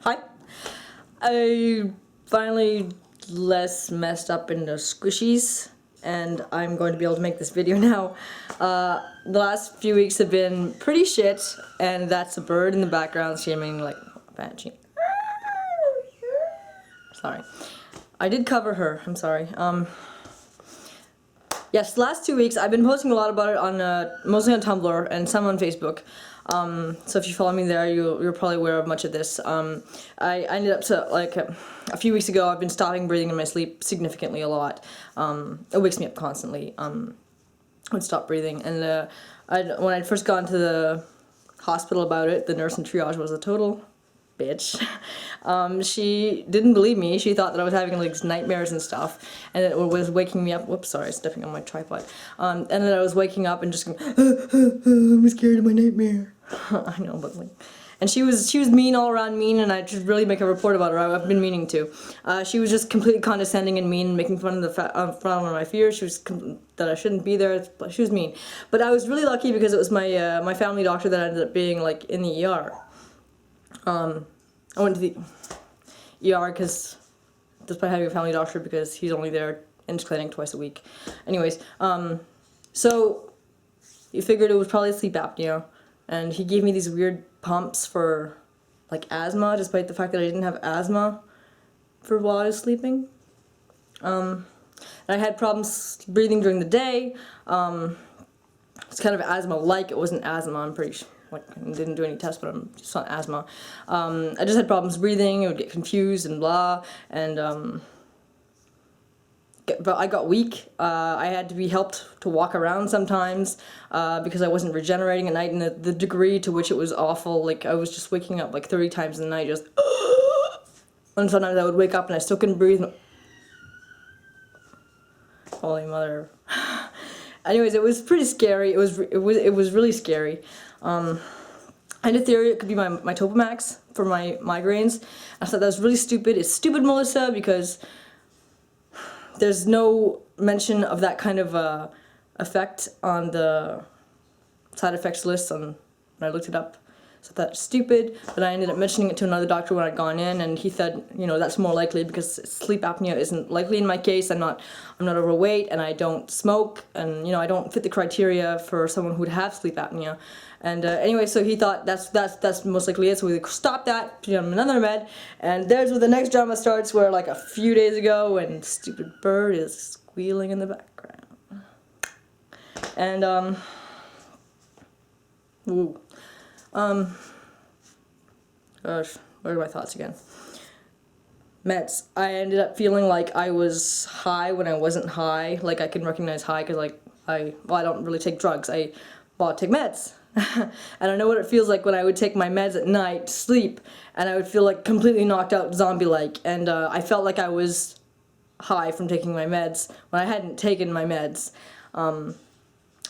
Hi. I finally less messed up into squishies, and I'm going to be able to make this video now. The last few weeks have been pretty shit, and that's a bird in the background screaming like banshee. Sorry. I did cover her, I'm sorry. Yes, the last 2 weeks I've been posting a lot about it on, mostly on Tumblr and some on Facebook. So if you follow me there, you're probably aware of much of this. I ended up to, like, a few weeks ago, I've been stopping breathing in my sleep significantly a lot. It wakes me up constantly. I would stop breathing. And when I'd first gone to the hospital about it, the nurse in triage was a total bitch. She didn't believe me. She thought that I was having like nightmares and stuff, and it was waking me up. Whoops, sorry, stepping on my tripod. And then I was waking up and just going, I'm scared of my nightmare. I know, but like, and she was mean, all around mean, and I should really make a report about her. I've been meaning to. She was just completely condescending and mean, making fun of the fun of my fears. She was that I shouldn't be there. She was mean, but I was really lucky because it was my my family doctor that ended up being like in the ER. I went to the ER because, despite having a family doctor, because he's only there in his clinic twice a week. Anyways, so he figured it was probably sleep apnea, and he gave me these weird pumps for like asthma, despite the fact that I didn't have asthma for while I was sleeping. And I had problems breathing during the day. It's kind of asthma-like. It wasn't asthma, I'm pretty sure. Like, I didn't do any tests, but I'm just on asthma. I just had problems breathing. I would get confused and blah, and but I got weak. I had to be helped to walk around sometimes because I wasn't regenerating at night, and the degree to which it was awful. Like, I was just waking up like 30 times a night, just and sometimes I would wake up and I still couldn't breathe. Holy mother. Anyways, it was pretty scary. It was really scary. I had a theory it could be my Topamax for my migraines. I thought that was really stupid. It's stupid, Melissa, because there's no mention of that kind of effect on the side effects list when I looked it up. So that's stupid, but I ended up mentioning it to another doctor when I'd gone in, and he said, you know, that's more likely because sleep apnea isn't likely in my case. I'm not overweight, and I don't smoke, and you know, I don't fit the criteria for someone who would have sleep apnea. And anyway, so he thought that's most likely it. So we stopped that, put him on another med, and there's where the next drama starts. Where like a few days ago, and stupid bird is squealing in the background, and ooh. Gosh, where are my thoughts again? Meds. I ended up feeling like I was high when I wasn't high. Like, I can recognize high because, like, I don't really take drugs. I take meds. And I know what it feels like when I would take my meds at night to sleep, and I would feel like completely knocked out, zombie-like. And I felt like I was high from taking my meds when I hadn't taken my meds. I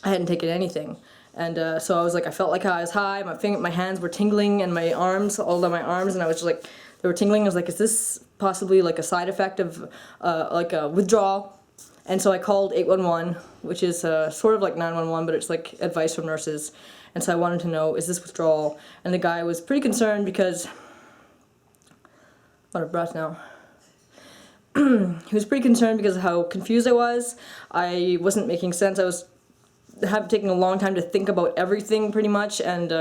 hadn't taken anything. And so I was like, I felt like I was high, my hands were tingling, and my arms, all of my arms, and I was just like, they were tingling. I was like, is this possibly like a side effect of like a withdrawal? And so I called 811, which is sort of like 911, but it's like advice from nurses. And so I wanted to know, is this withdrawal? And the guy was pretty concerned because, I'm out of breath now. He was pretty concerned because of how confused I was. I wasn't making sense. I was taking a long time to think about everything, pretty much, and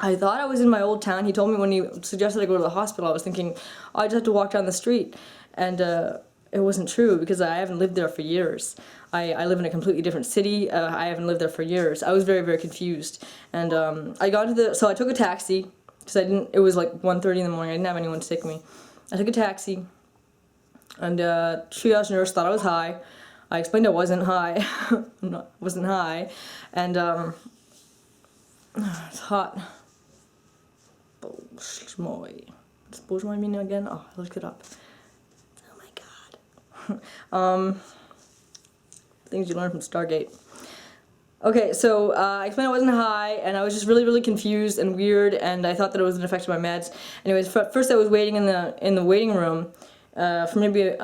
I thought I was in my old town. He told me when he suggested I go to the hospital, I was thinking, oh, I just have to walk down the street, and it wasn't true because I haven't lived there for years. I live in a completely different city. I haven't lived there for years. I was very, very confused, and I got to so I took a taxi because it was like 1:30 in the morning. I didn't have anyone to take me. I took a taxi, and triage nurse thought I was high. I explained I wasn't high. Wasn't high, and it's hot. Boschmoy. What's Boschmoy mean again? Oh, I looked it up. Oh my god. Things you learn from Stargate. Okay, so I explained I wasn't high, and I was just really, really confused and weird, and I thought that it was an effect of my meds. Anyways, first I was waiting in the waiting room, for maybe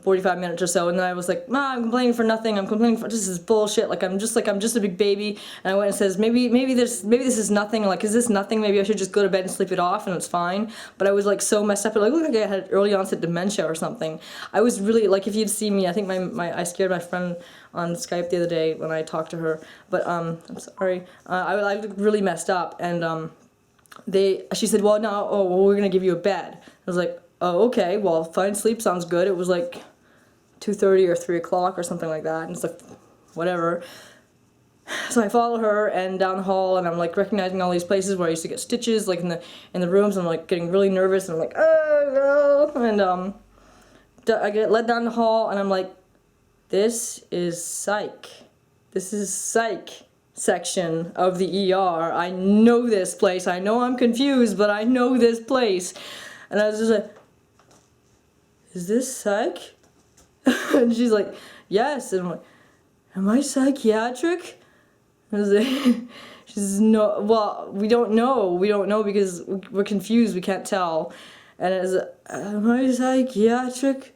45 minutes or so, and then I was like, "Ma, I'm complaining for nothing. I'm complaining for this is bullshit. Like I'm just a big baby." And I went and says, maybe this is nothing. Like, is this nothing? Maybe I should just go to bed and sleep it off, and it's fine. But I was like so messed up. It looked like I had early onset dementia or something. I was really like, if you'd seen me, I think I scared my friend on Skype the other day when I talked to her. But I'm sorry. I looked really messed up, and she said, well, no, oh, well, we're gonna give you a bed. I was like, oh, okay, well, fine, sleep sounds good. It was like 2:30 or 3 o'clock or something like that, and it's like, whatever. So I follow her and down the hall, and I'm like recognizing all these places where I used to get stitches, like in the rooms. I'm like getting really nervous, and I'm like, oh no, and I get led down the hall, and I'm like, this is psych. This is psych section of the ER. I know this place. I know I'm confused, but I know this place. And I was just like, is this psych? And she's like, yes. And I'm like, am I psychiatric? I was like, she says, no, well, we don't know because we're confused, we can't tell. And I was like, am I psychiatric?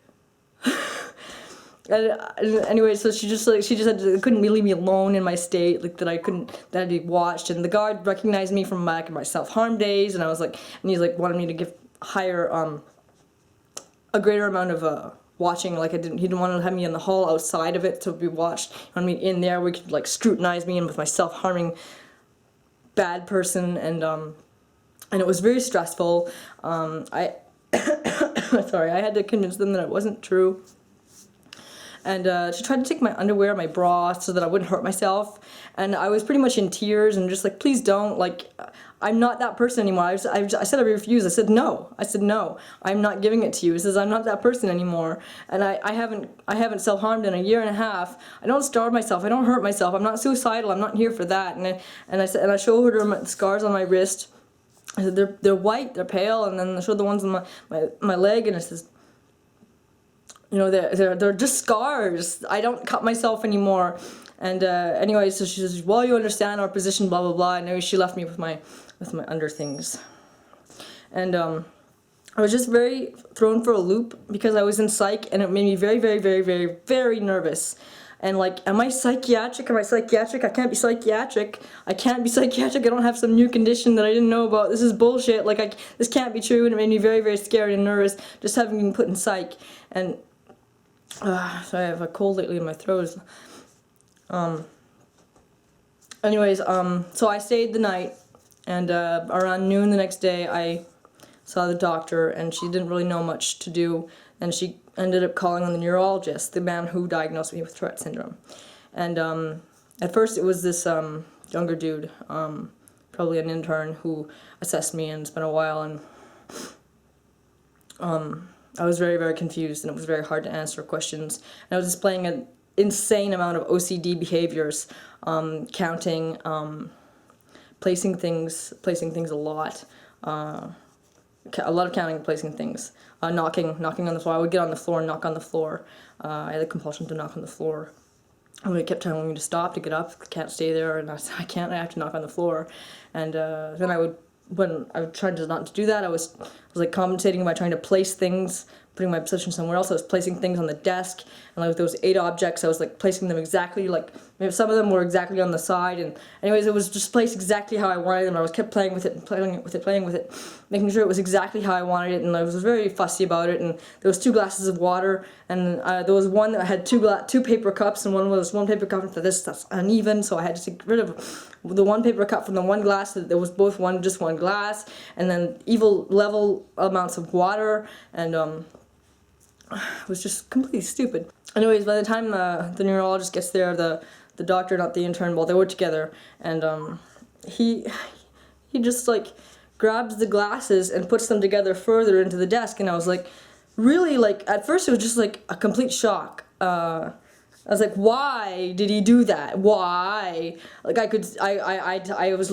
And anyway, so she just couldn't leave me alone in my state, like that I had to be watched. And the guard recognized me from back in my self-harm days, and I was like, and he's like wanted me to give a greater amount of watching. Like he didn't want to have me in the hall outside of it to be watched. He wanted me in there where he could like scrutinize me and with my self-harming bad person, and it was very stressful. I sorry, I had to convince them that it wasn't true. And she tried to take my underwear, my bra, so that I wouldn't hurt myself. And I was pretty much in tears and just like, please don't. Like, I'm not that person anymore. I said I refused. I said no. I'm not giving it to you. It says I'm not that person anymore. And I haven't self-harmed in a year and a half. I don't starve myself. I don't hurt myself. I'm not suicidal. I'm not here for that. And I showed her the scars on my wrist. I said they're white. They're pale. And then I showed the ones on my leg, and it says, you know, they're just scars. I don't cut myself anymore. And anyway, so she says, well, you understand our position, blah blah blah. And anyway, she left me with my under things. And I was just very thrown for a loop because I was in psych, and it made me very, very, very, very, very nervous. And like, am I psychiatric? Am I psychiatric? I can't be psychiatric. I can't be psychiatric. I don't have some new condition that I didn't know about. This is bullshit. Like, this can't be true. And it made me very, very scared and nervous just having been put in psych. And so I have a cold lately in my throat. Anyways, so I stayed the night, and around noon the next day I saw the doctor, and she didn't really know much to do, and she ended up calling on the neurologist, the man who diagnosed me with Tourette syndrome. And at first it was this younger dude, probably an intern, who assessed me, and it's been a while, and I was very, very confused, and it was very hard to answer questions. And I was displaying an insane amount of OCD behaviors, counting, placing things a lot of counting and placing things, knocking on the floor. I would get on the floor and knock on the floor. I had a compulsion to knock on the floor. And they kept telling me to stop, to get up, can't stay there, and I said, I can't, I have to knock on the floor. And then when I was trying not to do that, I was like compensating by trying to place things, putting my position somewhere else. I was placing things on the desk, and like those 8 objects, I was like placing them exactly, like maybe some of them were exactly on the side, and anyways, it was just placed exactly how I wanted them. I was kept playing with it and playing with it, making sure it was exactly how I wanted it, and I was very fussy about it. And there was 2 glasses of water, and there was one that had 2 paper cups, and one was 1 paper cup, and for this that's uneven, so I had to get rid of the 1 paper cup from the 1 glass. There was both just one glass, and then level amounts of water, and it was just completely stupid. Anyways, by the time the neurologist gets there, the doctor, not the intern, well, they were together, and he just like grabs the glasses and puts them together further into the desk, and I was like, really, like at first it was just like a complete shock. I was like, why did he do that? Why? Like I was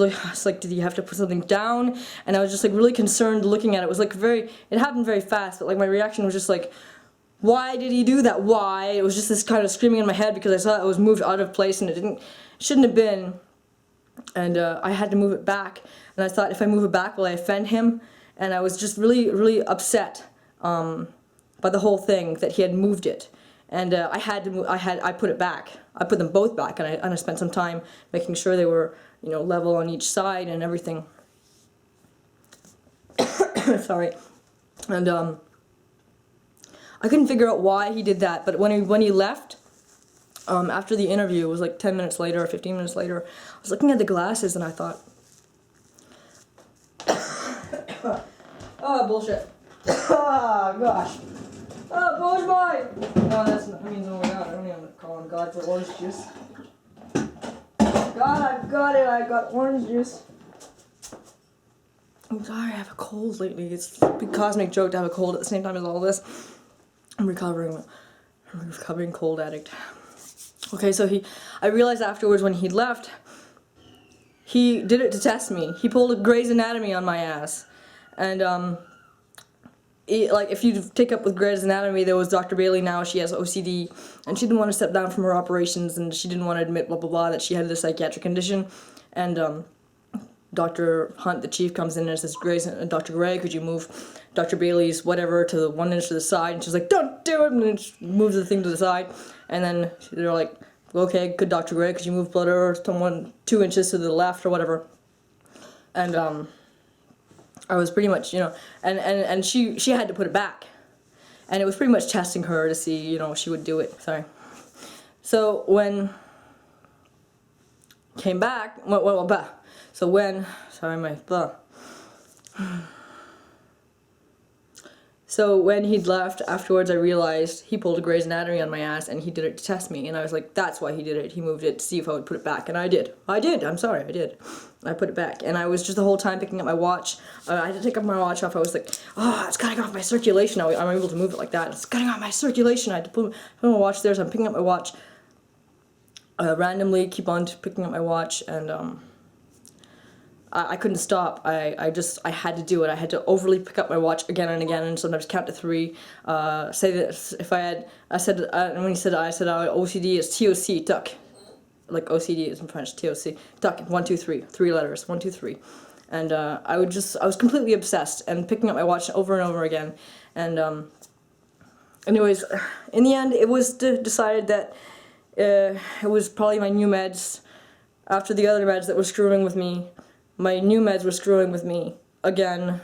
like, did he have to put something down? And I was just like really concerned looking at it. It was like it happened very fast, but like my reaction was just like, why did he do that? Why? It was just this kind of screaming in my head because I saw it was moved out of place, and it shouldn't have been. And I had to move it back, and I thought, if I move it back, will I offend him? And I was just really, really upset by the whole thing that he had moved it. And I put it back. I put them both back, and I spent some time making sure they were, level on each side and everything. Sorry. And I couldn't figure out why he did that, but when he left, after the interview, it was like 10 minutes later or 15 minutes later, I was looking at the glasses and I thought, oh, bullshit. Oh, gosh. Oh, boys, boy! Oh, that means, oh my god, I don't even call on God for orange juice. God, I've got it, I got orange juice. I'm sorry, I have a cold lately. It's a big cosmic joke to have a cold at the same time as all this. I'm a recovering cold addict. Okay, so I realized afterwards when he left, he did it to test me. He pulled a Grey's Anatomy on my ass. And, like, if you take up with Grey's Anatomy, there was Dr. Bailey now, she has OCD, and she didn't want to step down from her operations, and she didn't want to admit, blah, blah, blah, that she had this psychiatric condition. And, Dr. Hunt, the chief, comes in and says, Dr. Gray, could you move Dr. Bailey's whatever to the 1 inch to the side? And she's like, don't do it! And then she moves the thing to the side. And then they're like, okay, good Dr. Gray, could you move blood to 2 inches to the left or whatever? And I was pretty much, and she had to put it back. And it was pretty much testing her to see, if she would do it. Sorry. So when came back, so when, sorry, So when he'd left, afterwards I realized he pulled a Grey's Anatomy on my ass and he did it to test me. And I was like, that's why he did it. He moved it to see if I would put it back. And I did. I'm sorry, I did. I put it back. And I was just the whole time picking up my watch. I had to take up my watch off. I was like, oh, it's cutting off my circulation. I'm able to move it like that. It's cutting off my circulation. I had to put my watch there, so I'm picking up my watch. Randomly keep on picking up my watch, and I couldn't stop. I had to do it. I had to overly pick up my watch again and again, and sometimes count to 3. Say that if I said when he said OCD is TOC, tuck, like OCD is in French, TOC, tuck, 1 2 3, 3 letters, 1 2 3, and I was completely obsessed and picking up my watch over and over again, and anyways, in the end, it was decided that it was probably my new meds. After the other meds that were screwing with me, my new meds were screwing with me again.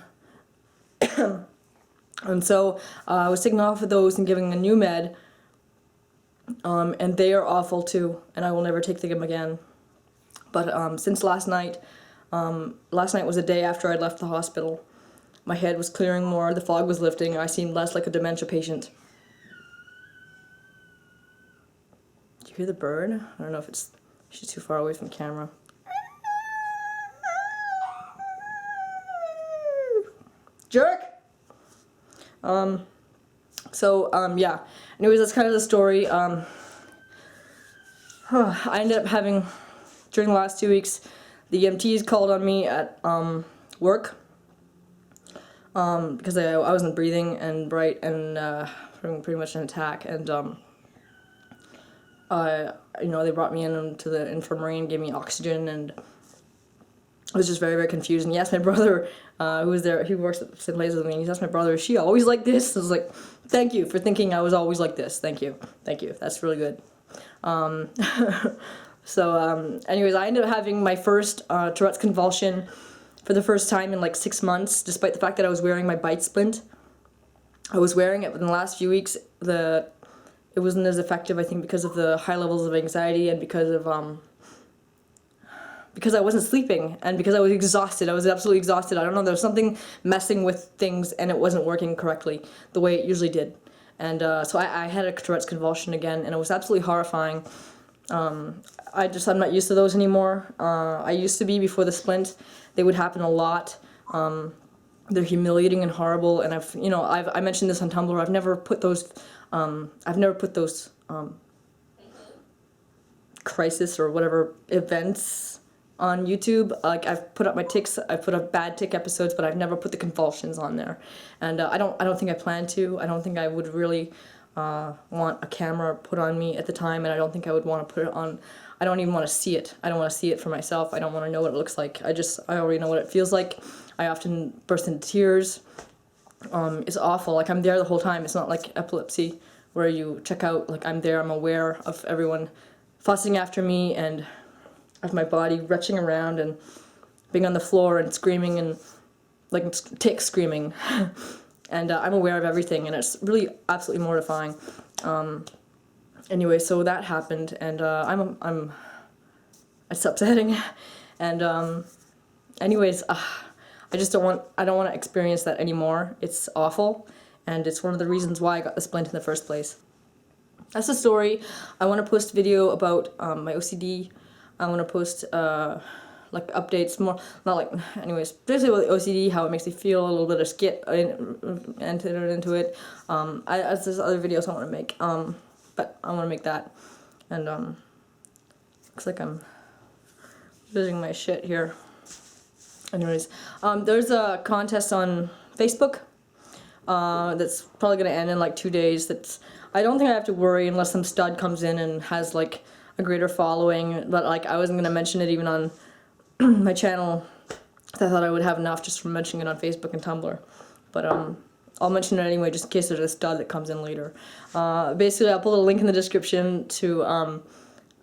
And so I was taking off of those and giving a new med, and they are awful too, and I will never take them again. But since last night was a day after I left the hospital. My head was clearing more, the fog was lifting, I seemed less like a dementia patient. Do you hear the bird? I don't know if she's too far away from the camera. Jerk! Yeah. Anyways, that's kind of the story. I ended up having, during the last 2 weeks, the EMTs called on me at work because I wasn't breathing and bright and having pretty much an attack, and they brought me into the infirmary and gave me oxygen, and I was just very, very confused. And he asked my brother, who was there, he works at the same place as me, and he asked my brother, is she always like this? I was like, thank you for thinking I was always like this. Thank you. Thank you. That's really good. Anyways, I ended up having my first Tourette's convulsion for the first time in like 6 months, despite the fact that I was wearing my bite splint. I was wearing it, but in the last few weeks, it wasn't as effective, I think, because of the high levels of anxiety and because I wasn't sleeping and because I was exhausted. I was absolutely exhausted. I don't know, there was something messing with things and it wasn't working correctly the way it usually did. And so I had a Tourette's convulsion again, and it was absolutely horrifying. I'm not used to those anymore. I used to be before the splint. They would happen a lot. They're humiliating and horrible, and I mentioned this on Tumblr. I've never put those crisis or whatever events on YouTube. Like, I've put up my tics, I've put up bad tic episodes, but I've never put the convulsions on there. And I don't think I plan to. I don't think I would really want a camera put on me at the time, and I don't think I would want to put it on. I don't even want to see it. I don't want to see it for myself. I don't want to know what it looks like. I already know what it feels like. I often burst into tears. is awful. Like, I'm there the whole time. It's not like epilepsy where you check out. Like, I'm there, I'm aware of everyone fussing after me and of my body retching around and being on the floor and screaming and like tick screaming. And I'm aware of everything, and it's really absolutely mortifying. Anyway, so that happened, and it's upsetting. And anyways, I don't want to experience that anymore. It's awful, and it's one of the reasons why I got the splint in the first place. That's the story. I want to post a video about my OCD. I want to post like updates, more, not like, anyways, basically about the OCD, how it makes me feel, a little bit of skit entered into it. There's other videos I want to make, but I want to make that. And looks like I'm losing my shit here. Anyways, there's a contest on Facebook that's probably gonna end in like 2 days. I don't think I have to worry unless some stud comes in and has like a greater following, but like I wasn't gonna mention it even on my channel. I thought I would have enough just from mentioning it on Facebook and Tumblr, but I'll mention it anyway just in case there's a stud that comes in later. Basically, I'll put a link in the description to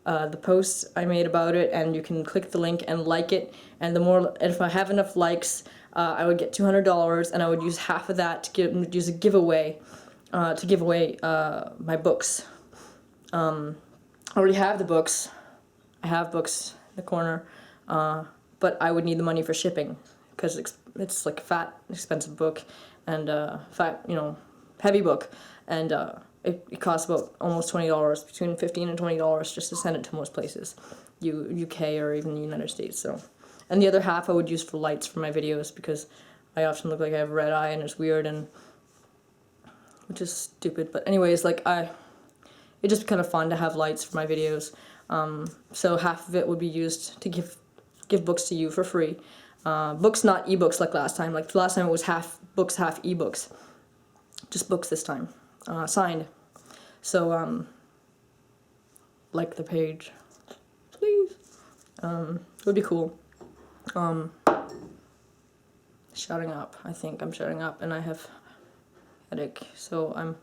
the post I made about it, and you can click the link and like it, and if I have enough likes, I would get $200, and I would use half of that to use a giveaway, my books. I already have the books. I have books in the corner, but I would need the money for shipping, because it's like a fat, expensive book, and fat, heavy book, and it costs about almost $20, between $15 and $20 just to send it to most places, UK or even the United States. So, and the other half I would use for lights for my videos, because I often look like I have a red eye and it's weird, and which is stupid. But anyways, like it's just kind of fun to have lights for my videos. So half of it would be used to give books to you for free. Books, not ebooks like last time. Like last time it was half books, half ebooks. Just books this time, signed. So like the page, please. It would be cool. Shutting up. I think I'm shutting up, and I have headache. So I'm.